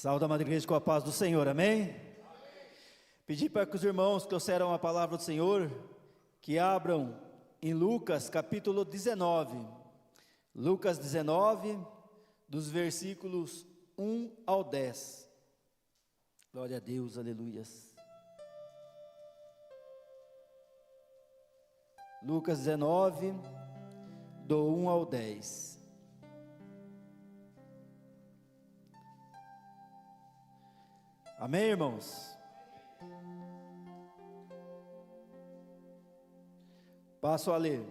Saúde a Madre Igreja com a paz do Senhor, amém? Pedi para que os irmãos que trouxeram a palavra do Senhor, que abram em Lucas capítulo 19. Lucas 19, dos versículos 1 ao 10. Glória a Deus, aleluias. Lucas 19, do 1 ao 10. Amém, irmãos? Passo a ler.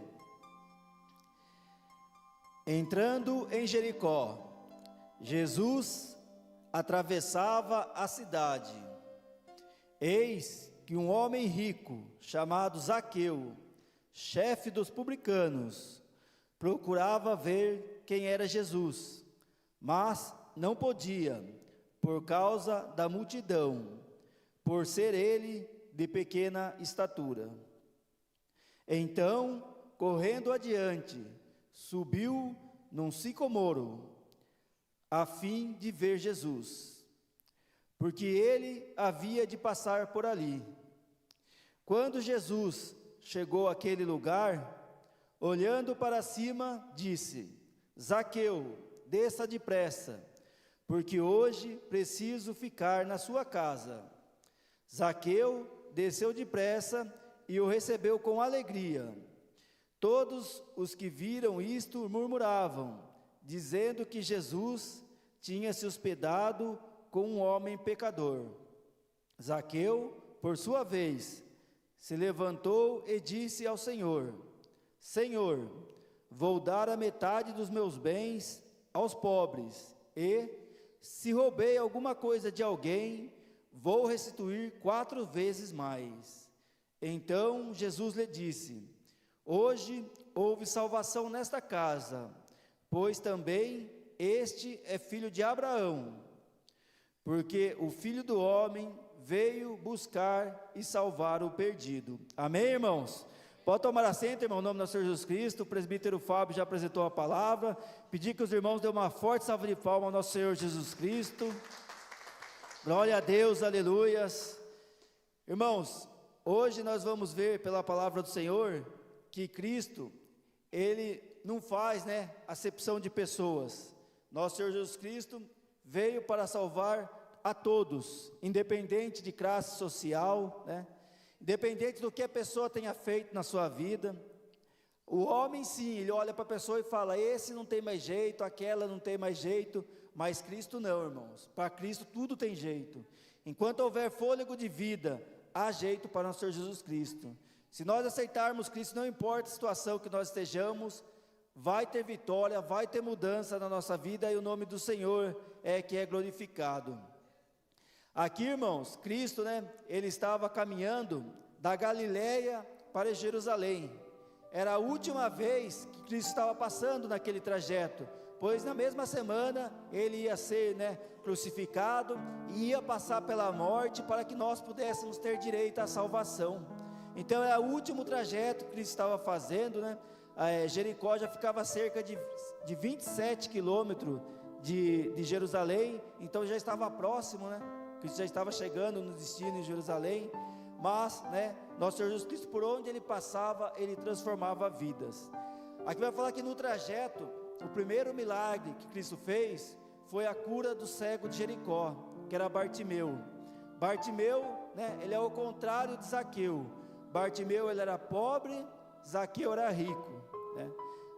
Entrando em Jericó, Jesus atravessava a cidade. Eis que um homem rico, chamado Zaqueu, chefe dos publicanos, procurava ver quem era Jesus, mas não podia, por causa da multidão, por ser ele de pequena estatura. Então, correndo adiante, subiu num sicomoro, a fim de ver Jesus, porque ele havia de passar por ali. Quando Jesus chegou àquele lugar, olhando para cima, disse: Zaqueu, desça depressa, porque hoje preciso ficar na sua casa. Zaqueu desceu depressa e o recebeu com alegria. Todos os que viram isto murmuravam, dizendo que Jesus tinha se hospedado com um homem pecador. Zaqueu, por sua vez, se levantou e disse ao Senhor: Senhor, vou dar a metade dos meus bens aos pobres, e, se roubei alguma coisa de alguém, vou restituir 4 vezes mais. Então Jesus lhe disse: Hoje houve salvação nesta casa, pois também este é filho de Abraão, porque o Filho do Homem veio buscar e salvar o perdido. Amém, irmãos? Pode tomar assento, irmão, em nome do nosso Senhor Jesus Cristo. O presbítero Fábio já apresentou a palavra. Pedir que os irmãos dêem uma forte salva de palmas ao nosso Senhor Jesus Cristo. Glória a Deus, aleluias. Irmãos, hoje nós vamos ver pela palavra do Senhor que Cristo, Ele não faz, acepção de pessoas. Nosso Senhor Jesus Cristo veio para salvar a todos, independente de classe social, independente do que a pessoa tenha feito na sua vida. O homem sim, ele olha para a pessoa e fala: esse não tem mais jeito, aquela não tem mais jeito, mas Cristo não, irmãos. Para Cristo tudo tem jeito. Enquanto houver fôlego de vida, há jeito para nosso Senhor Jesus Cristo. Se nós aceitarmos Cristo, não importa a situação que nós estejamos, vai ter vitória, vai ter mudança na nossa vida, e o nome do Senhor é que é glorificado. Aqui, irmãos, Cristo, ele estava caminhando da Galileia para Jerusalém. Era a última vez que Cristo estava passando naquele trajeto, pois na mesma semana ele ia ser, crucificado, e ia passar pela morte para que nós pudéssemos ter direito à salvação. Então é o último trajeto que Cristo estava fazendo, Jericó já ficava a cerca de 27 quilômetros de Jerusalém, então já estava próximo, Cristo já estava chegando no destino em Jerusalém. Mas, nosso Senhor Jesus Cristo, por onde ele passava, ele transformava vidas. Aqui vai falar que no trajeto, o primeiro milagre que Cristo fez foi a cura do cego de Jericó, que era Bartimeu. Bartimeu, ele é o contrário de Zaqueu. Bartimeu, ele era pobre, Zaqueu era rico,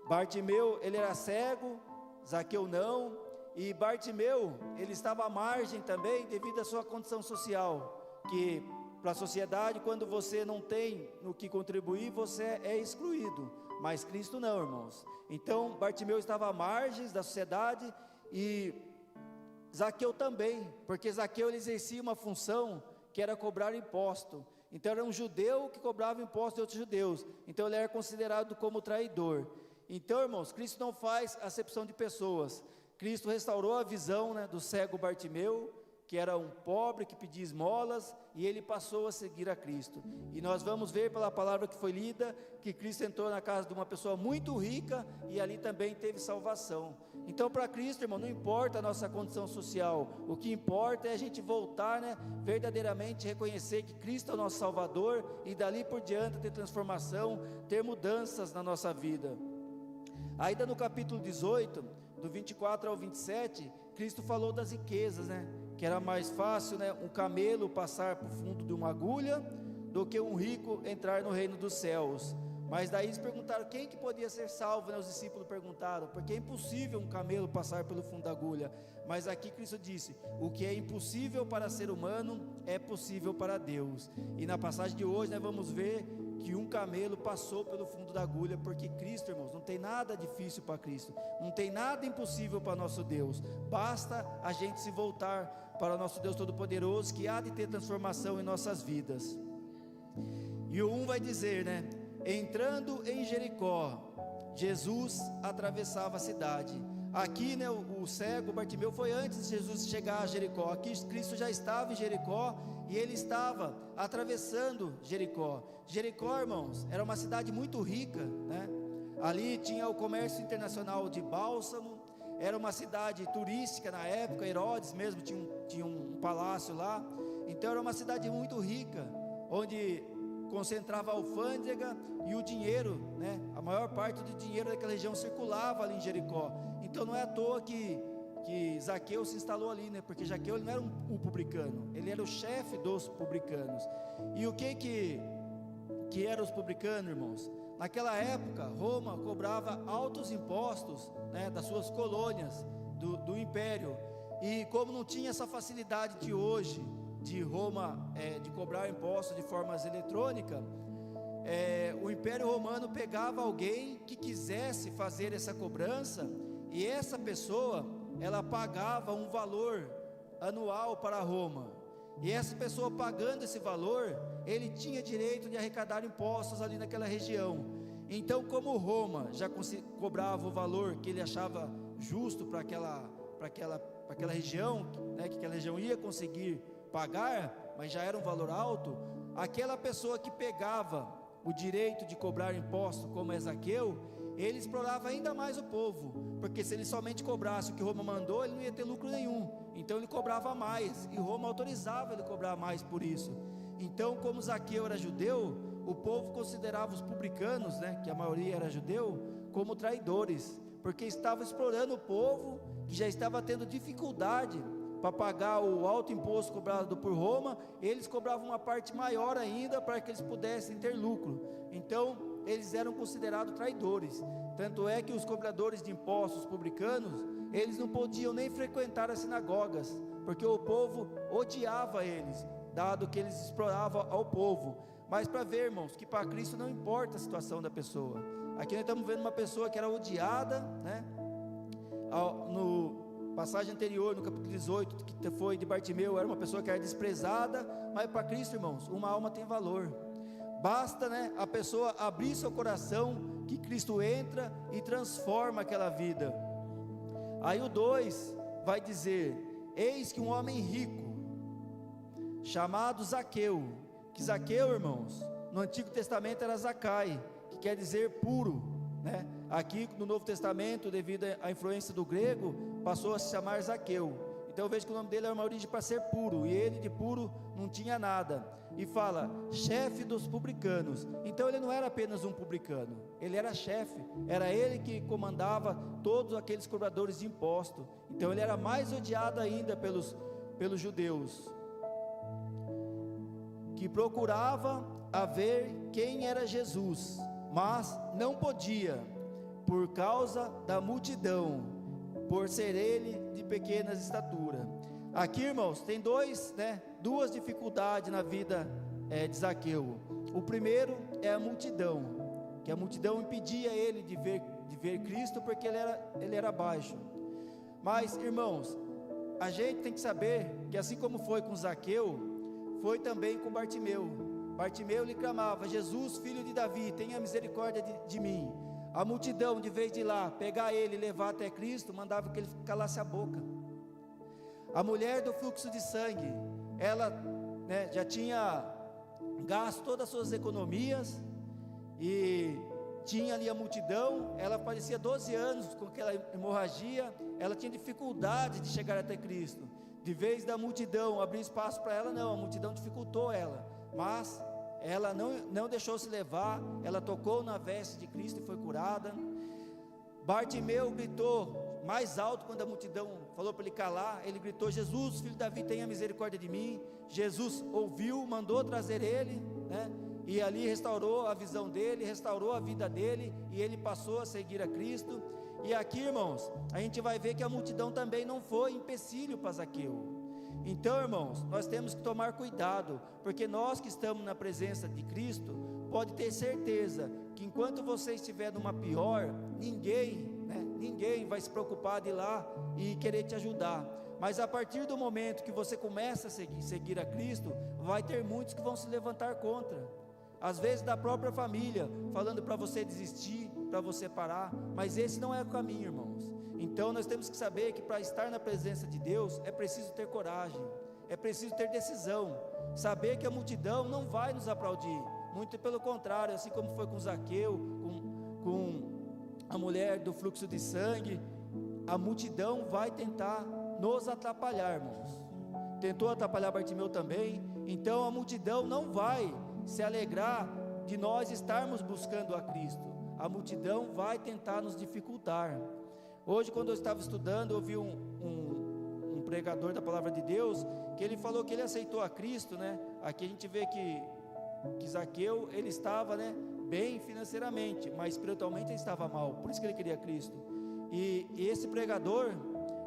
Bartimeu, ele era cego, Zaqueu não. E Bartimeu, ele estava à margem também devido à sua condição social, que para a sociedade, quando você não tem no que contribuir, você é excluído, mas Cristo não, irmãos. Então Bartimeu estava à margem da sociedade, e Zaqueu também, porque Zaqueu ele exercia uma função que era cobrar imposto. Então era um judeu que cobrava imposto de outros judeus, então ele era considerado como traidor. Então, irmãos, Cristo não faz acepção de pessoas. Cristo restaurou a visão do cego Bartimeu, que era um pobre que pedia esmolas, e ele passou a seguir a Cristo. E nós vamos ver pela palavra que foi lida, que Cristo entrou na casa de uma pessoa muito rica, e ali também teve salvação. Então para Cristo, irmão, não importa a nossa condição social, o que importa é a gente voltar, verdadeiramente reconhecer que Cristo é o nosso Salvador, e dali por diante ter transformação, ter mudanças na nossa vida. Ainda no capítulo 18, do 24 ao 27, Cristo falou das riquezas, que era mais fácil, um camelo passar por fundo de uma agulha, do que um rico entrar no reino dos céus. Mas daí eles perguntaram quem que podia ser salvo, os discípulos perguntaram, porque é impossível um camelo passar pelo fundo da agulha. Mas aqui Cristo disse, o que é impossível para ser humano, é possível para Deus. E na passagem de hoje nós vamos ver que um camelo passou pelo fundo da agulha, porque Cristo, irmãos, não tem nada difícil para Cristo, não tem nada impossível para nosso Deus, basta a gente se voltar para o nosso Deus Todo-Poderoso, que há de ter transformação em nossas vidas. E o 1 vai dizer, entrando em Jericó, Jesus atravessava a cidade. Aqui, o cego Bartimeu foi antes de Jesus chegar a Jericó. Aqui Cristo já estava em Jericó, e ele estava atravessando Jericó. Jericó, irmãos, era uma cidade muito rica, ali tinha o comércio internacional de bálsamo, era uma cidade turística na época, Herodes mesmo tinha um palácio lá, então era uma cidade muito rica, onde concentrava a alfândega e o dinheiro, a maior parte do dinheiro daquela região circulava ali em Jericó. Então não é à toa que Zaqueu se instalou ali, porque Zaqueu ele não era um publicano, ele era o chefe dos publicanos. E o que eram os publicanos, irmãos? Naquela época, Roma cobrava altos impostos, das suas colônias, do império, e como não tinha essa facilidade de hoje, de Roma, de cobrar impostos de formas eletrônicas, o Império Romano pegava alguém que quisesse fazer essa cobrança, e essa pessoa, ela pagava um valor anual para Roma, e essa pessoa pagando esse valor, ele tinha direito de arrecadar impostos ali naquela região. Então, como Roma já cobrava o valor que ele achava justo para aquela região, que aquela região ia conseguir pagar, mas já era um valor alto, aquela pessoa que pegava o direito de cobrar imposto, como Zaqueu, ele explorava ainda mais o povo, porque se ele somente cobrasse o que Roma mandou, ele não ia ter lucro nenhum, então ele cobrava mais, e Roma autorizava ele cobrar mais por isso. Então, como Zaqueu era judeu, o povo considerava os publicanos, que a maioria era judeu, como traidores, porque estava explorando o povo, que já estava tendo dificuldade para pagar o alto imposto cobrado por Roma. Eles cobravam uma parte maior ainda, para que eles pudessem ter lucro. Então eles eram considerados traidores, tanto é que os cobradores de impostos publicanos, eles não podiam nem frequentar as sinagogas, porque o povo odiava eles, dado que eles exploravam ao povo. Mas para ver, irmãos, que para Cristo não importa a situação da pessoa. Aqui nós estamos vendo uma pessoa que era odiada, no passagem anterior, no capítulo 18, que foi de Bartimeu, era uma pessoa que era desprezada, mas para Cristo, irmãos, uma alma tem valor. Basta, a pessoa abrir seu coração, que Cristo entra e transforma aquela vida. Aí o 2 vai dizer, eis que um homem rico, chamado Zaqueu, que Zaqueu, irmãos, no Antigo Testamento era Zacai, que quer dizer puro, Aqui no Novo Testamento, devido à influência do grego, passou a se chamar Zaqueu. Então eu vejo que o nome dele era uma origem para ser puro, e ele de puro não tinha nada. E fala, chefe dos publicanos. Então ele não era apenas um publicano, ele era chefe, era ele que comandava todos aqueles cobradores de imposto. Então ele era mais odiado ainda pelos judeus, que procurava a ver quem era Jesus, mas não podia, por causa da multidão, por ser ele de pequena estatura. Aqui, irmãos, tem duas dificuldades na vida de Zaqueu. O primeiro é a multidão, que a multidão impedia ele de ver Cristo, porque ele era baixo. Mas, irmãos, a gente tem que saber que assim como foi com Zaqueu, foi também com Bartimeu. Bartimeu lhe clamava, Jesus, filho de Davi, tenha misericórdia de mim. A multidão, de vez de ir lá, pegar ele e levar até Cristo, mandava que ele calasse a boca. A mulher do fluxo de sangue, ela, né, já tinha gasto todas as suas economias, e tinha ali a multidão. Ela parecia 12 anos com aquela hemorragia, ela tinha dificuldade de chegar até Cristo. De vez da multidão abrir espaço para ela, não, a multidão dificultou ela, mas ela não deixou se levar, ela tocou na veste de Cristo e foi curada. Bartimeu gritou mais alto quando a multidão falou para ele calar, ele gritou: Jesus, filho de Davi, tenha misericórdia de mim. Jesus ouviu, mandou trazer ele, né? E ali restaurou a visão dele, restaurou a vida dele, e ele passou a seguir a Cristo. E aqui, irmãos, a gente vai ver que a multidão também não foi empecilho para Zaqueu. Então, irmãos, nós temos que tomar cuidado, porque nós que estamos na presença de Cristo, pode ter certeza que enquanto você estiver numa pior, ninguém vai se preocupar de ir lá e querer te ajudar. Mas a partir do momento que você começa a seguir a Cristo, vai ter muitos que vão se levantar contra, às vezes da própria família, falando para você desistir, para você parar, mas esse não é o caminho, irmãos. Então nós temos que saber que para estar na presença de Deus, é preciso ter coragem, é preciso ter decisão, saber que a multidão não vai nos aplaudir, muito pelo contrário, assim como foi com Zaqueu, com a mulher do fluxo de sangue, a multidão vai tentar nos atrapalhar, irmãos. Tentou atrapalhar Bartimeu também. Então a multidão não vai se alegrar de nós estarmos buscando a Cristo, a multidão vai tentar nos dificultar. Hoje, quando eu estava estudando, eu vi um pregador da palavra de Deus, que ele falou que ele aceitou a Cristo, né? Aqui a gente vê que Zaqueu, ele estava, né, bem financeiramente, mas espiritualmente ele estava mal, por isso que ele queria Cristo. E esse pregador,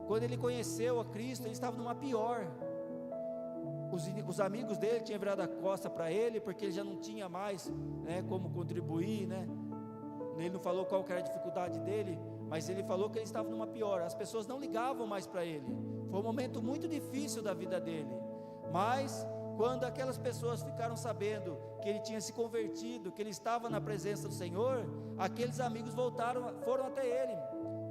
quando ele conheceu a Cristo, ele estava numa pior. Os amigos dele tinham virado a costa para ele, porque ele já não tinha mais, né, como contribuir, né? Ele não falou qual que era a dificuldade dele, mas ele falou que ele estava numa pior. As pessoas não ligavam mais para ele. Foi um momento muito difícil da vida dele. Mas quando aquelas pessoas ficaram sabendo que ele tinha se convertido, que ele estava na presença do Senhor, aqueles amigos foram até ele,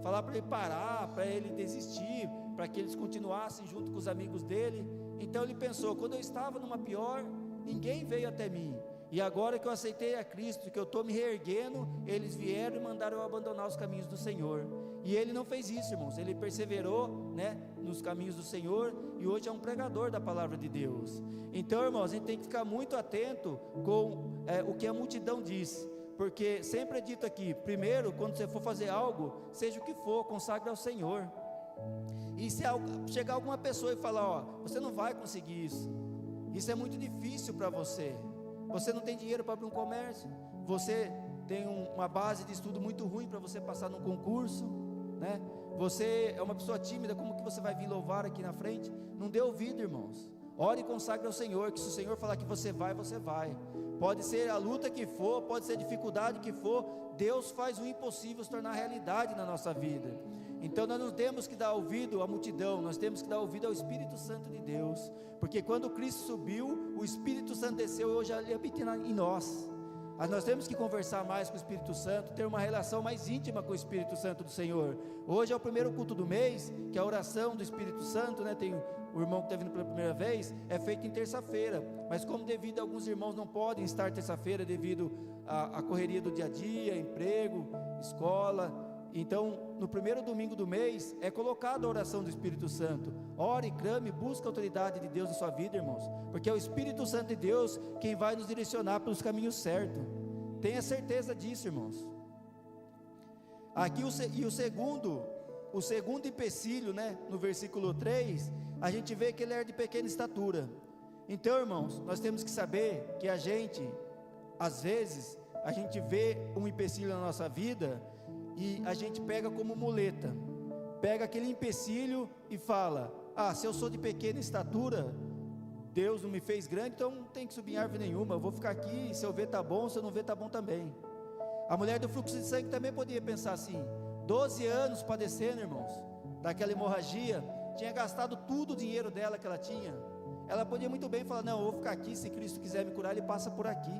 falar para ele parar, para ele desistir, para que eles continuassem junto com os amigos dele. Então ele pensou: quando eu estava numa pior, ninguém veio até mim, e agora que eu aceitei a Cristo, que eu estou me reerguendo, eles vieram e mandaram eu abandonar os caminhos do Senhor. E ele não fez isso, irmãos, ele perseverou, né, nos caminhos do Senhor, e hoje é um pregador da palavra de Deus. Então, irmãos, a gente tem que ficar muito atento com o que a multidão diz, porque sempre é dito aqui: primeiro, quando você for fazer algo, seja o que for, consagre ao Senhor. E se chegar alguma pessoa e falar: ó, você não vai conseguir isso é muito difícil para você, você não tem dinheiro para abrir um comércio, você tem uma base de estudo muito ruim para você passar num concurso, né? Você é uma pessoa tímida, como que você vai vir louvar aqui na frente? Não dê ouvido, irmãos. Ore e consagre ao Senhor, que se o Senhor falar que você vai, você vai. Pode ser a luta que for, pode ser a dificuldade que for, Deus faz o impossível se tornar realidade na nossa vida. Então nós não temos que dar ouvido à multidão, nós temos que dar ouvido ao Espírito Santo de Deus, porque quando Cristo subiu, o Espírito Santo desceu e hoje ele habita em nós. Nós temos que conversar mais com o Espírito Santo, ter uma relação mais íntima com o Espírito Santo do Senhor. Hoje é o primeiro culto do mês, que é a oração do Espírito Santo, né? Tem o irmão que está vindo pela primeira vez, é feito em terça-feira, mas como devido a alguns irmãos não podem estar terça-feira devido à correria do dia a dia, emprego, escola, então no primeiro domingo do mês é colocada a oração do Espírito Santo. Ore, clame, busque a autoridade de Deus na sua vida, irmãos, porque é o Espírito Santo de Deus quem vai nos direcionar pelos caminhos certos. Tenha certeza disso, irmãos. Aqui o segundo empecilho, né, no versículo 3, a gente vê que ele era de pequena estatura. Então, irmãos, nós temos que saber que a gente, às vezes, a gente vê um empecilho na nossa vida e a gente pega como muleta, pega aquele empecilho e fala: ah, se eu sou de pequena estatura, Deus não me fez grande, então não tem que subir em árvore nenhuma, eu vou ficar aqui, se eu ver tá bom, se eu não ver tá bom também. A mulher do fluxo de sangue também podia pensar assim, 12 anos padecendo, irmãos, daquela hemorragia, tinha gastado tudo o dinheiro dela que ela tinha. Ela podia muito bem falar: não, eu vou ficar aqui, se Cristo quiser me curar, Ele passa por aqui.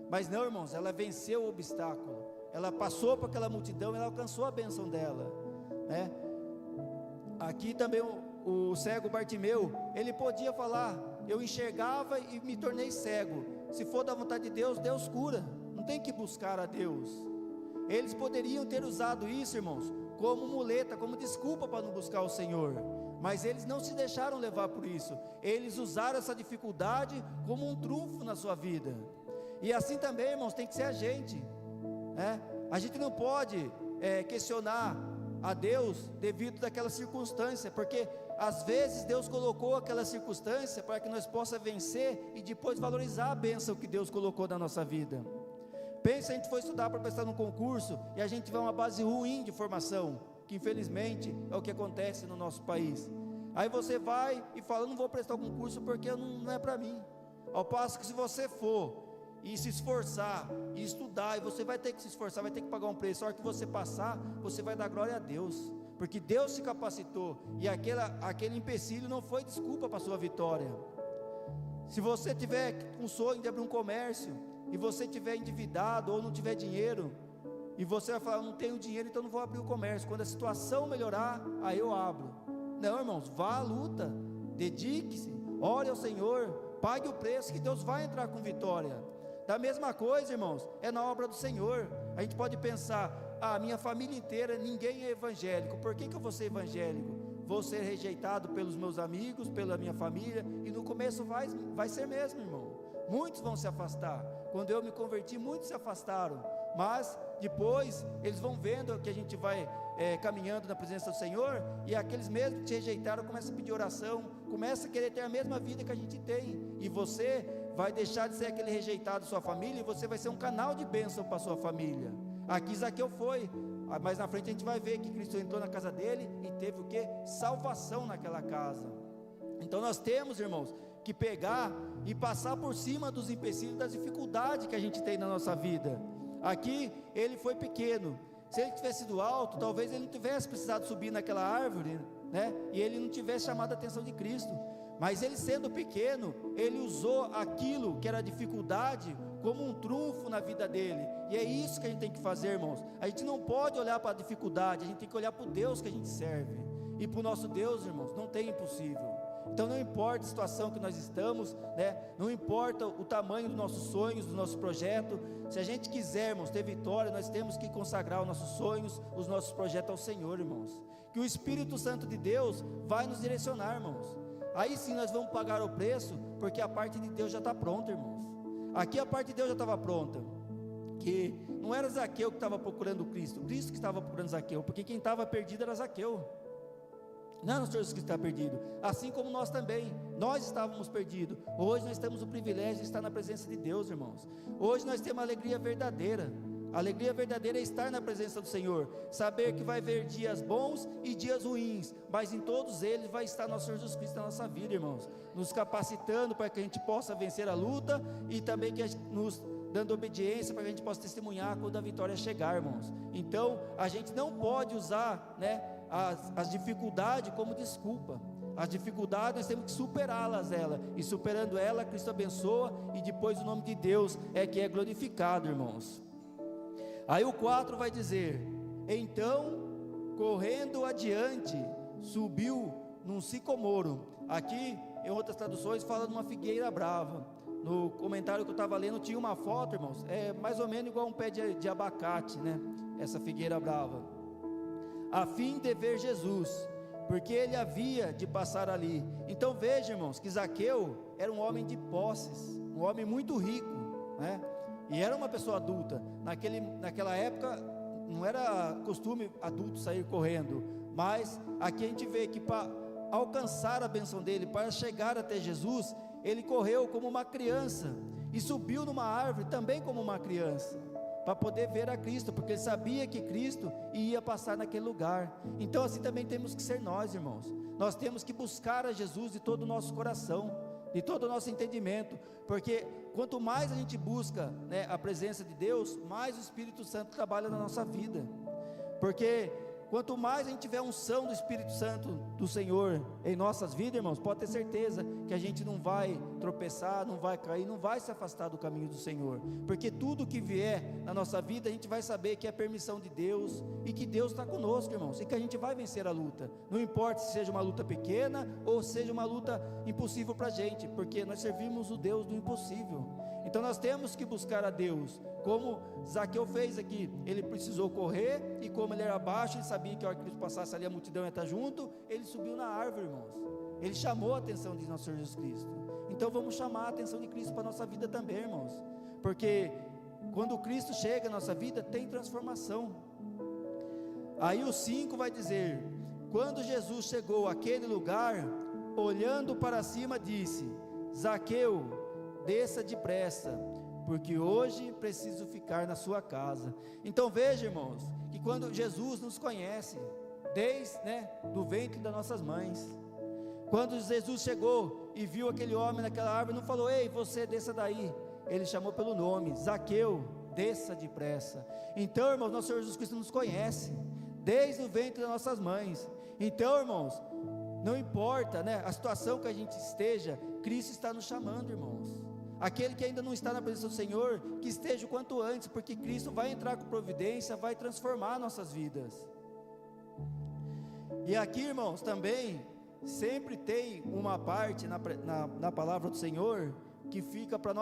Mas não, irmãos, ela venceu o obstáculo, ela passou por aquela multidão, ela alcançou a bênção dela, né? Aqui também o cego Bartimeu, ele podia falar: eu enxergava e me tornei cego. Se for da vontade de Deus, Deus cura, não tem que buscar a Deus. Eles poderiam ter usado isso, irmãos, como muleta, como desculpa para não buscar o Senhor, mas eles não se deixaram levar por isso. Eles usaram essa dificuldade como um trunfo na sua vida. E assim também, irmãos, tem que ser a gente, né? A gente não pode questionar a Deus devido daquela circunstância, porque às vezes Deus colocou aquela circunstância para que nós possamos vencer e depois valorizar a bênção que Deus colocou na nossa vida. Pensa, a gente foi estudar para prestar num concurso e a gente tiver uma base ruim de formação, que infelizmente é o que acontece no nosso país. Aí você vai e fala: não vou prestar o concurso porque não é para mim. Ao passo que se você for e se esforçar e estudar, e você vai ter que se esforçar, vai ter que pagar um preço, a hora que você passar, você vai dar glória a Deus, porque Deus se capacitou, e aquele empecilho não foi desculpa para a sua vitória. Se você tiver um sonho de abrir um comércio, e você tiver endividado, ou não tiver dinheiro, e você vai falar: eu não tenho dinheiro, então não vou abrir o comércio, quando a situação melhorar, aí eu abro. Não, irmãos, vá à luta, dedique-se, ore ao Senhor, pague o preço, que Deus vai entrar com vitória. Da mesma coisa, irmãos, é na obra do Senhor. A gente pode pensar: a minha família inteira, ninguém é evangélico, por que eu vou ser evangélico? Vou ser rejeitado pelos meus amigos, pela minha família, e no começo vai ser mesmo, irmão. Muitos vão se afastar. Quando eu me converti, muitos se afastaram, mas depois eles vão vendo que a gente vai caminhando na presença do Senhor, e aqueles mesmos que te rejeitaram começam a pedir oração, começam a querer ter a mesma vida que a gente tem, e você vai deixar de ser aquele rejeitado da sua família, e você vai ser um canal de bênção para a sua família. Aqui Zaqueu foi, mas na frente a gente vai ver que Cristo entrou na casa dele e teve o que? Salvação naquela casa. Então nós temos, irmãos, que pegar e passar por cima dos empecilhos, das dificuldades que a gente tem na nossa vida. Aqui ele foi pequeno. Se ele tivesse sido alto, talvez ele não tivesse precisado subir naquela árvore, né? E ele não tivesse chamado a atenção de Cristo. Mas ele, sendo pequeno, ele usou aquilo que era dificuldade como um trunfo na vida dele. E é isso que a gente tem que fazer, irmãos. A gente não pode olhar para a dificuldade, a gente tem que olhar para o Deus que a gente serve. E para o nosso Deus, irmãos, não tem impossível. Então não importa a situação que nós estamos, né? Não importa o tamanho dos nossos sonhos, do nosso projeto. Se a gente quisermos ter vitória, nós temos que consagrar os nossos sonhos, os nossos projetos ao Senhor, irmãos. Que o Espírito Santo de Deus vai nos direcionar, irmãos. Aí sim nós vamos pagar o preço, porque a parte de Deus já está pronta, irmãos. Aqui a parte de Deus já estava pronta, que não era Zaqueu que estava procurando Cristo, Cristo que estava procurando Zaqueu, porque quem estava perdido era Zaqueu, não era o Senhor que está perdido, assim como nós também, nós estávamos perdidos. Hoje nós temos o privilégio de estar na presença de Deus, irmãos. Hoje nós temos uma alegria verdadeira. A alegria verdadeira é estar na presença do Senhor, saber que vai haver dias bons e dias ruins, mas em todos eles vai estar nosso Senhor Jesus Cristo na nossa vida, irmãos, nos capacitando para que a gente possa vencer a luta, e também que nos dando obediência para que a gente possa testemunhar quando a vitória chegar, irmãos. Então a gente não pode usar, né, as dificuldades como desculpa. As dificuldades nós temos que superá-las, e superando ela, Cristo abençoa, e depois o nome de Deus é que é glorificado, irmãos. Aí o 4 vai dizer: então, correndo adiante, subiu num sicomoro. Aqui, em outras traduções, fala de uma figueira brava. No comentário que eu estava lendo, tinha uma foto, irmãos, mais ou menos igual um pé de abacate, né? Essa figueira brava. A fim de ver Jesus, porque ele havia de passar ali. Então veja, irmãos, que Zaqueu era um homem de posses, um homem muito rico, né? E era uma pessoa adulta. Naquela época não era costume adulto sair correndo, mas aqui a gente vê que para alcançar a bênção dele, para chegar até Jesus, ele correu como uma criança e subiu numa árvore também como uma criança, para poder ver a Cristo, porque ele sabia que Cristo ia passar naquele lugar. Então assim também temos que ser nós, irmãos. Nós temos que buscar a Jesus de todo o nosso coração, de todo o nosso entendimento, porque quanto mais a gente busca, né, a presença de Deus, mais o Espírito Santo trabalha na nossa vida. Porque quanto mais a gente tiver unção do Espírito Santo do Senhor em nossas vidas, irmãos, pode ter certeza que a gente não vai tropeçar, não vai cair, não vai se afastar do caminho do Senhor, porque tudo que vier na nossa vida, a gente vai saber que é permissão de Deus, e que Deus está conosco, irmãos, e que a gente vai vencer a luta, não importa se seja uma luta pequena, ou seja uma luta impossível para a gente, porque nós servimos o Deus do impossível. Então nós temos que buscar a Deus, como Zaqueu fez aqui. Ele precisou correr, e como ele era baixo, ele sabia que a hora que ele passasse ali a multidão ia estar junto, ele subiu na árvore, irmãos. Ele chamou a atenção de nosso Senhor Jesus Cristo. Então vamos chamar a atenção de Cristo para a nossa vida também, irmãos, porque quando Cristo chega na nossa vida, tem transformação. Aí o 5 vai dizer: quando Jesus chegou àquele lugar, olhando para cima, disse: Zaqueu, desça depressa, porque hoje preciso ficar na sua casa. Então veja, irmãos, que quando Jesus nos conhece, desde do ventre das nossas mães, quando Jesus chegou e viu aquele homem naquela árvore, não falou: ei, você desça daí. Ele chamou pelo nome: Zaqueu, desça depressa. Então, irmãos, nosso Senhor Jesus Cristo nos conhece desde o ventre das nossas mães. Então, irmãos, não importa a situação que a gente esteja, Cristo está nos chamando, irmãos. Aquele que ainda não está na presença do Senhor, que esteja o quanto antes, porque Cristo vai entrar com providência, vai transformar nossas vidas. E aqui, irmãos, também sempre tem uma parte na palavra do Senhor que fica para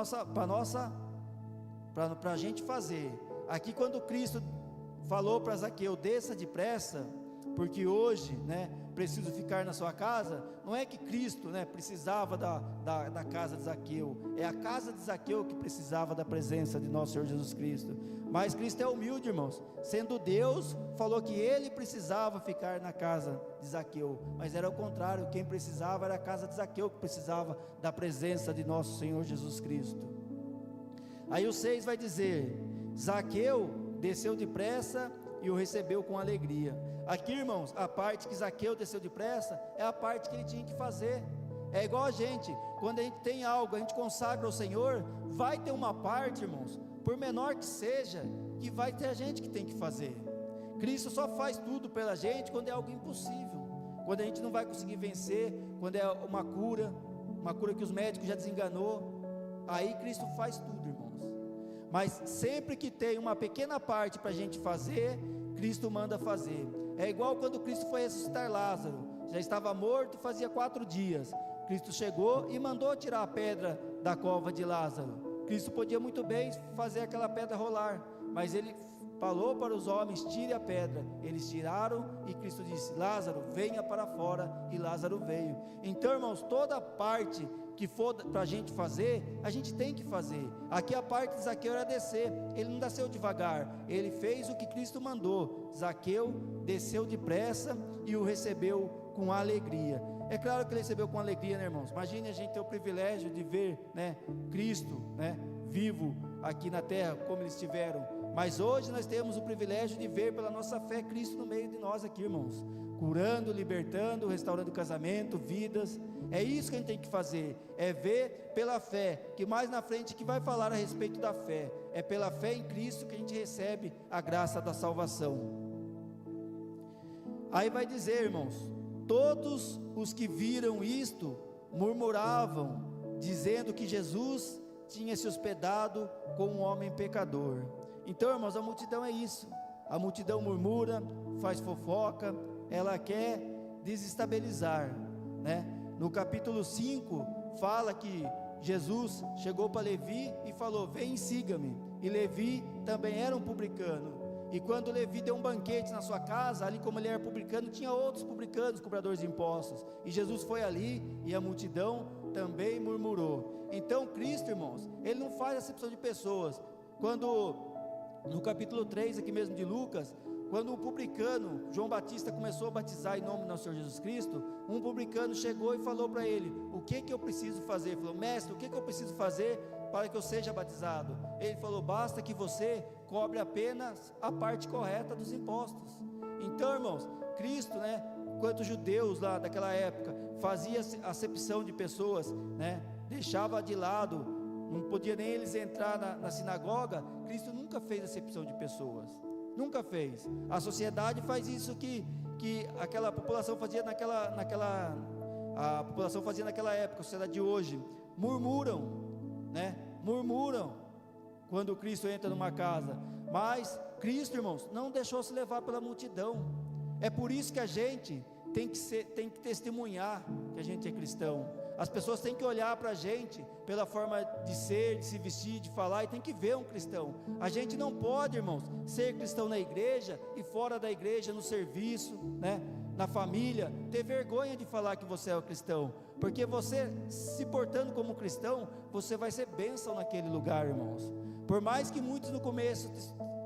a gente fazer. Aqui, quando Cristo falou para Zaqueu: desça depressa, porque hoje preciso ficar na sua casa, não é que Cristo precisava da casa de Zaqueu, é a casa de Zaqueu que precisava da presença de nosso Senhor Jesus Cristo. Mas Cristo é humilde, irmãos, sendo Deus, falou que Ele precisava ficar na casa de Zaqueu, mas era o contrário, quem precisava era a casa de Zaqueu, que precisava da presença de nosso Senhor Jesus Cristo. Aí o 6 vai dizer: Zaqueu desceu depressa e o recebeu com alegria. Aqui, irmãos, a parte que Zaqueu desceu depressa é a parte que ele tinha que fazer. É igual a gente, quando a gente tem algo, a gente consagra ao Senhor, vai ter uma parte, irmãos, por menor que seja, que vai ter a gente que tem que fazer. Cristo só faz tudo pela gente quando é algo impossível, quando a gente não vai conseguir vencer, quando é uma cura que os médicos já desenganou, aí Cristo faz tudo, irmãos. Mas sempre que tem uma pequena parte para a gente fazer, Cristo manda fazer. É igual quando Cristo foi ressuscitar Lázaro, já estava morto fazia 4 dias, Cristo chegou e mandou tirar a pedra da cova de Lázaro. Cristo podia muito bem fazer aquela pedra rolar, mas Ele falou para os homens: tire a pedra. Eles tiraram e Cristo disse: Lázaro, venha para fora, e Lázaro veio. Então, irmãos, toda parte que for para a gente fazer, a gente tem que fazer. Aqui a parte de Zaqueu era descer, ele não desceu devagar, ele fez o que Cristo mandou. Zaqueu desceu depressa e o recebeu com alegria. É claro que ele recebeu com alegria, irmãos? Imagine a gente ter o privilégio de ver Cristo vivo aqui na terra, como eles tiveram. Mas hoje nós temos o privilégio de ver pela nossa fé Cristo no meio de nós aqui, irmãos, curando, libertando, restaurando casamento, vidas. É isso que a gente tem que fazer, é ver pela fé, que mais na frente que vai falar a respeito da fé, é pela fé em Cristo que a gente recebe a graça da salvação. Aí vai dizer, irmãos: todos os que viram isto murmuravam, dizendo que Jesus tinha se hospedado com um homem pecador. Então, irmãos, a multidão é isso, a multidão murmura, faz fofoca, ela quer desestabilizar, No capítulo 5, fala que Jesus chegou para Levi e falou: vem e siga-me. E Levi também era um publicano, e quando Levi deu um banquete na sua casa, ali como ele era publicano, tinha outros publicanos, cobradores de impostos, e Jesus foi ali, e a multidão também murmurou. Então Cristo, irmãos, Ele não faz acepção de pessoas. Quando, no capítulo 3 aqui mesmo de Lucas, quando um publicano, João Batista, começou a batizar em nome do nosso Senhor Jesus Cristo, um publicano chegou e falou para ele: o que eu preciso fazer? Ele falou: mestre, o que eu preciso fazer para que eu seja batizado? Ele falou: basta que você cobre apenas a parte correta dos impostos. Então, irmãos, Cristo, enquanto os judeus lá daquela época fazia acepção de pessoas, deixava de lado, não podia nem eles entrar na sinagoga, Cristo nunca fez acepção de pessoas. Nunca fez. A sociedade faz isso que aquela população fazia a população fazia naquela época, a sociedade de hoje. Murmuram, né? Murmuram quando Cristo entra numa casa. Mas Cristo, irmãos, não deixou se levar pela multidão. É por isso que a gente tem que testemunhar que a gente é cristão. As pessoas têm que olhar para a gente pela forma de ser, de se vestir, de falar, e tem que ver um cristão. A gente não pode, irmãos, ser cristão na igreja e fora da igreja, no serviço, né, na família, ter vergonha de falar que você é um cristão, porque você, se portando como cristão, você vai ser bênção naquele lugar, irmãos. Por mais que muitos no começo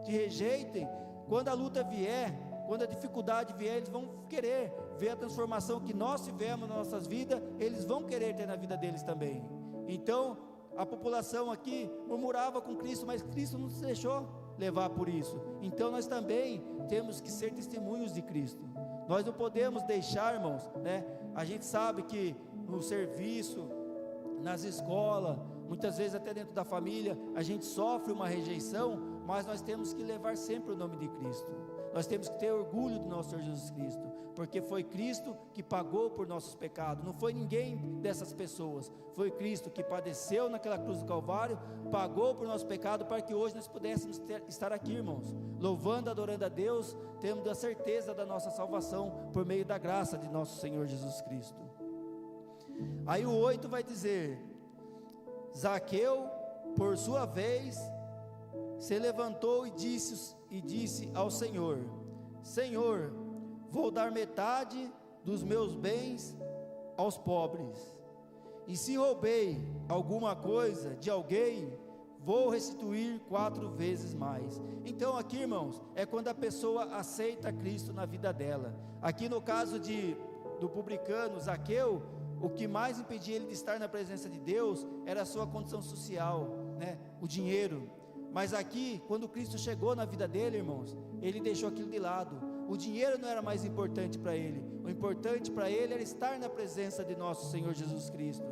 te rejeitem, quando a luta vier, quando a dificuldade vier, eles vão querer ver a transformação que nós tivemos nas nossas vidas, eles vão querer ter na vida deles também. Então, a população aqui murmurava com Cristo, mas Cristo não se deixou levar por isso. Então, nós também temos que ser testemunhos de Cristo. Nós não podemos deixar, irmãos, né? A gente sabe que no serviço, nas escolas, muitas vezes até dentro da família, a gente sofre uma rejeição, mas nós temos que levar sempre o nome de Cristo. Nós temos que ter orgulho do nosso Senhor Jesus Cristo, porque foi Cristo que pagou por nossos pecados, não foi ninguém dessas pessoas, foi Cristo que padeceu naquela cruz do Calvário, pagou por nosso pecado, para que hoje nós pudéssemos estar aqui, irmãos, louvando, adorando a Deus, tendo a certeza da nossa salvação, por meio da graça de nosso Senhor Jesus Cristo. Aí o 8 vai dizer: Zaqueu, por sua vez, se levantou e disse ao Senhor: Senhor, vou dar metade dos meus bens aos pobres, e se roubei alguma coisa de alguém, vou restituir 4 vezes mais. Então aqui, irmãos, é quando a pessoa aceita Cristo na vida dela. Aqui no caso do publicano Zaqueu, o que mais impedia ele de estar na presença de Deus era a sua condição social, né? O dinheiro. Mas aqui, quando Cristo chegou na vida dele, irmãos, ele deixou aquilo de lado. O dinheiro não era mais importante para ele. O importante para ele era estar na presença de nosso Senhor Jesus Cristo.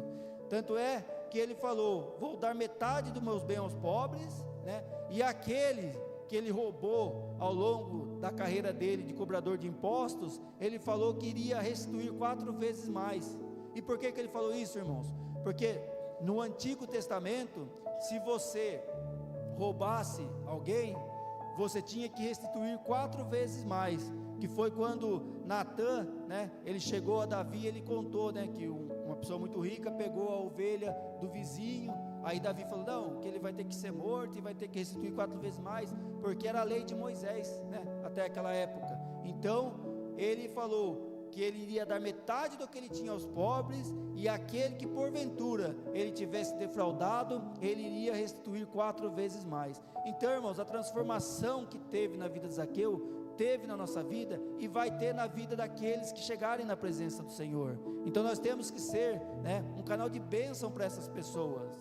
Tanto é que ele falou: vou dar metade dos meus bens aos pobres, né? E aquele que ele roubou ao longo da carreira dele de cobrador de impostos, ele falou que iria restituir 4 vezes mais. E por que ele falou isso, irmãos? Porque no Antigo Testamento, se você roubasse alguém, você tinha que restituir 4 vezes mais, que foi quando Natã, né, ele chegou a Davi, ele contou, né, que uma pessoa muito rica pegou a ovelha do vizinho, aí Davi falou: não, que ele vai ter que ser morto e vai ter que restituir 4 vezes mais, porque era a lei de Moisés, né, até aquela época. Então ele falou que ele iria dar metade do que ele tinha aos pobres, e aquele que porventura ele tivesse defraudado, ele iria restituir 4 vezes mais. Então, irmãos, a transformação que teve na vida de Zaqueu, teve na nossa vida, e vai ter na vida daqueles que chegarem na presença do Senhor. Então nós temos que ser, né, um canal de bênção para essas pessoas.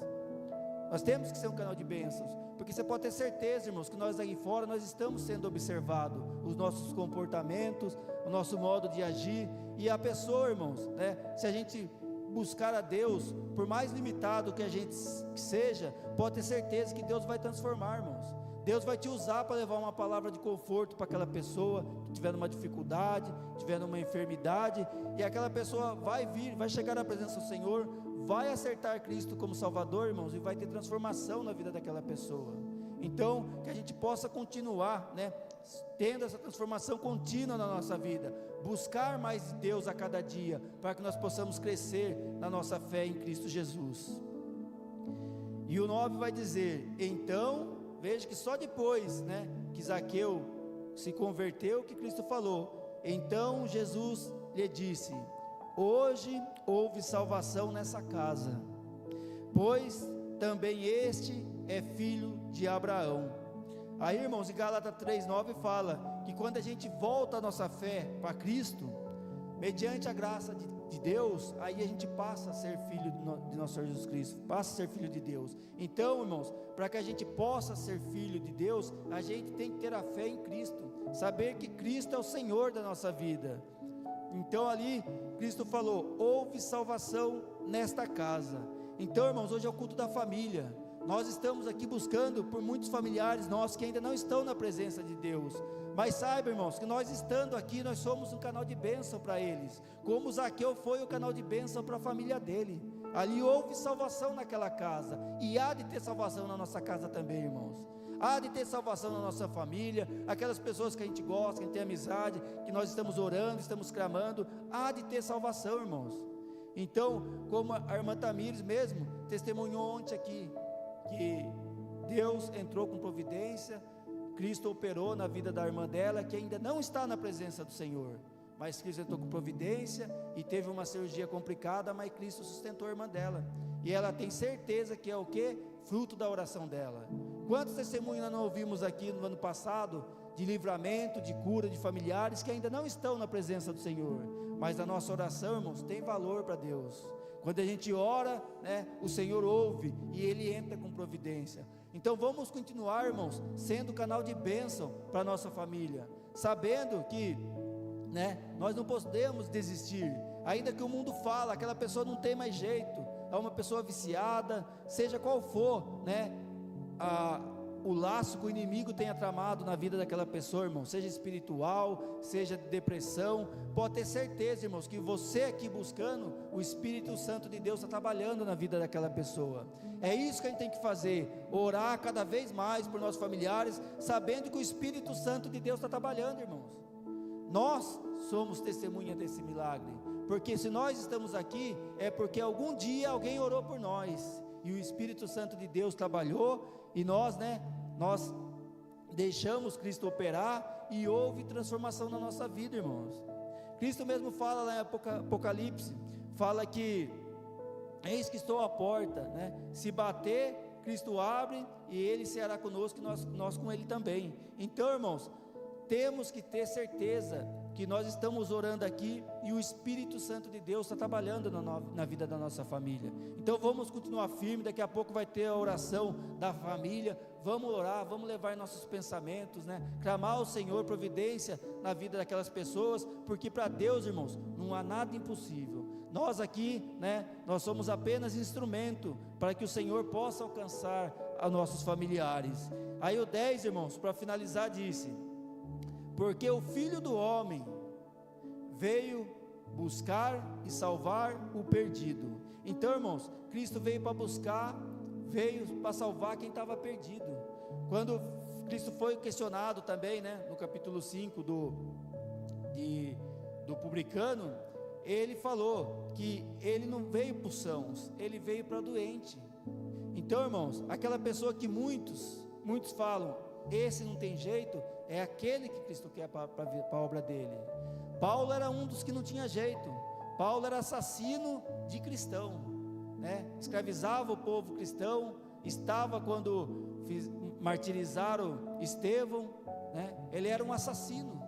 Nós temos que ser um canal de bênçãos, porque você pode ter certeza, irmãos, que nós aqui fora, nós estamos sendo observados, os nossos comportamentos, o nosso modo de agir, e a pessoa, irmãos, né, se a gente buscar a Deus, por mais limitado que a gente seja, pode ter certeza que Deus vai transformar, irmãos. Deus vai te usar para levar uma palavra de conforto para aquela pessoa que tiver numa dificuldade, tiver numa enfermidade, e aquela pessoa vai chegar na presença do Senhor, vai acertar Cristo como Salvador, irmãos, e vai ter transformação na vida daquela pessoa. Então, que a gente possa continuar, né, tendo essa transformação contínua na nossa vida, buscar mais de Deus a cada dia, para que nós possamos crescer na nossa fé em Cristo Jesus. E o 9 vai dizer: então, veja que só depois, né, que Zaqueu se converteu, que Cristo falou: então Jesus lhe disse: hoje houve salvação nessa casa, pois também este é filho de Abraão. Aí, irmãos, em Gálatas 3:9 fala que quando a gente volta a nossa fé para Cristo, mediante a graça de Deus, aí a gente passa a ser filho de nosso Senhor Jesus Cristo, passa a ser filho de Deus. Então, irmãos, para que a gente possa ser filho de Deus, a gente tem que ter a fé em Cristo, saber que Cristo é o Senhor da nossa vida. Então ali, Cristo falou: houve salvação nesta casa. Então, irmãos, hoje é o culto da família. nós estamos aqui buscando por muitos familiares nossos que ainda não estão na presença de Deus, mas saiba, irmãos, que nós estando aqui, nós somos um canal de bênção para eles, como Zaqueu foi o canal de bênção para a família dele. Ali houve salvação naquela casa, e há de ter salvação na nossa casa também, irmãos. Há de ter salvação na nossa família, aquelas pessoas que a gente gosta, que a gente tem amizade, que nós estamos orando, estamos clamando, há de ter salvação, irmãos. Então, como a irmã Tamires mesmo testemunhou ontem aqui, que Deus entrou com providência, Cristo operou na vida da irmã dela, que ainda não está na presença do Senhor, mas Cristo entrou com providência, e teve uma cirurgia complicada, mas Cristo sustentou a irmã dela, e ela tem certeza que é o que? Fruto da oração dela. Quantos testemunhos nós não ouvimos aqui no ano passado, de livramento, de cura de familiares, que ainda não estão na presença do Senhor, mas a nossa oração, irmãos, tem valor para Deus. Quando a gente ora, né, o Senhor ouve, e Ele entra com providência. Então vamos continuar, irmãos, sendo canal de bênção para a nossa família, sabendo que, né, nós não podemos desistir, ainda que o mundo fala, aquela pessoa não tem mais jeito, é uma pessoa viciada, seja qual for, né, o laço que o inimigo tenha tramado na vida daquela pessoa, irmão, seja espiritual, seja de depressão, pode ter certeza, irmãos, que você aqui buscando, o Espírito Santo de Deus está trabalhando na vida daquela pessoa. É isso que a gente tem que fazer, orar cada vez mais por nossos familiares, sabendo que o Espírito Santo de Deus está trabalhando, irmãos. Nós somos testemunha desse milagre, porque se nós estamos aqui, é porque algum dia alguém orou por nós, e o Espírito Santo de Deus trabalhou, e nós, né, nós deixamos Cristo operar, e houve transformação na nossa vida, irmãos. Cristo mesmo fala lá em Apocalipse, fala que, eis que estou à porta, né, se bater, Cristo abre, e Ele será conosco, e nós com Ele também. Então, irmãos, temos que ter certeza que nós estamos orando aqui, e o Espírito Santo de Deus está trabalhando na vida da nossa família. Então vamos continuar firme, daqui a pouco vai ter a oração da família, vamos orar, vamos levar nossos pensamentos, né, clamar ao Senhor providência na vida daquelas pessoas, porque para Deus, irmãos, não há nada impossível. Nós aqui, né, nós somos apenas instrumento, para que o Senhor possa alcançar a nossos familiares. Aí o 10, irmãos, para finalizar, disse: porque o Filho do Homem veio buscar e salvar o perdido. Então, irmãos, Cristo veio para buscar, veio para salvar quem estava perdido. Quando Cristo foi questionado também, né, no capítulo 5 do publicano, ele falou que ele não veio para os sãos, ele veio para doente. Então, irmãos, aquela pessoa que muitos falam, esse não tem jeito, é aquele que Cristo quer para a obra dele. Paulo era um dos que não tinha jeito. Paulo era assassino de cristão, né? Escravizava o povo cristão, estava quando martirizaram Estevão, né? Ele era um assassino,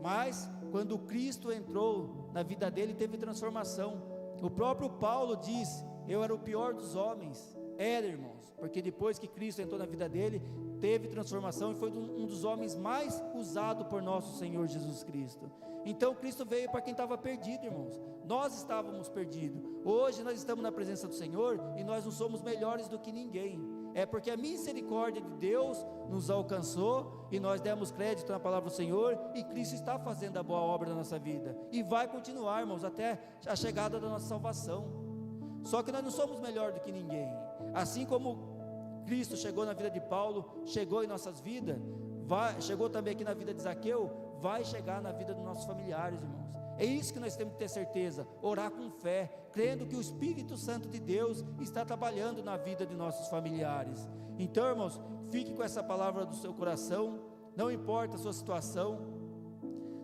mas quando Cristo entrou na vida dele, teve transformação. O próprio Paulo diz: eu era o pior dos homens. Era, irmãos, porque depois que Cristo entrou na vida dele, teve transformação, e foi um dos homens mais usados por nosso Senhor Jesus Cristo. Então Cristo veio para quem estava perdido, irmãos. Nós estávamos perdidos, hoje nós estamos na presença do Senhor, e nós não somos melhores do que ninguém. É porque a misericórdia de Deus nos alcançou, e nós demos crédito na palavra do Senhor, e Cristo está fazendo a boa obra na nossa vida, e vai continuar, irmãos, até a chegada da nossa salvação. Só que nós não somos melhor do que ninguém. Assim como Cristo chegou na vida de Paulo, chegou em nossas vidas, chegou também aqui na vida de Zaqueu, vai chegar na vida dos nossos familiares, irmãos. É isso que nós temos que ter certeza, orar com fé, crendo que o Espírito Santo de Deus está trabalhando na vida de nossos familiares. Então, irmãos, fique com essa palavra do seu coração, não importa a sua situação,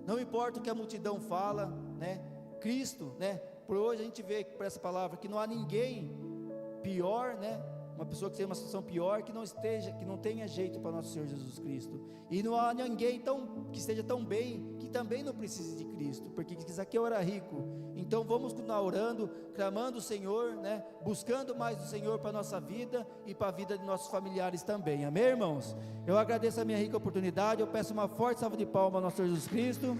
não importa o que a multidão fala, né? Cristo, né? Por hoje a gente vê por essa palavra que não há ninguém pior, né? Uma pessoa que tem uma situação pior, que não tenha jeito para nosso Senhor Jesus Cristo. E não há ninguém que esteja tão bem, que também não precise de Cristo, porque Zaqueu era rico. Então vamos continuar orando, clamando o Senhor, né? Buscando mais do Senhor para a nossa vida, e para a vida de nossos familiares também, amém, irmãos? Eu agradeço a minha rica oportunidade, eu peço uma forte salva de palmas ao nosso Senhor Jesus Cristo.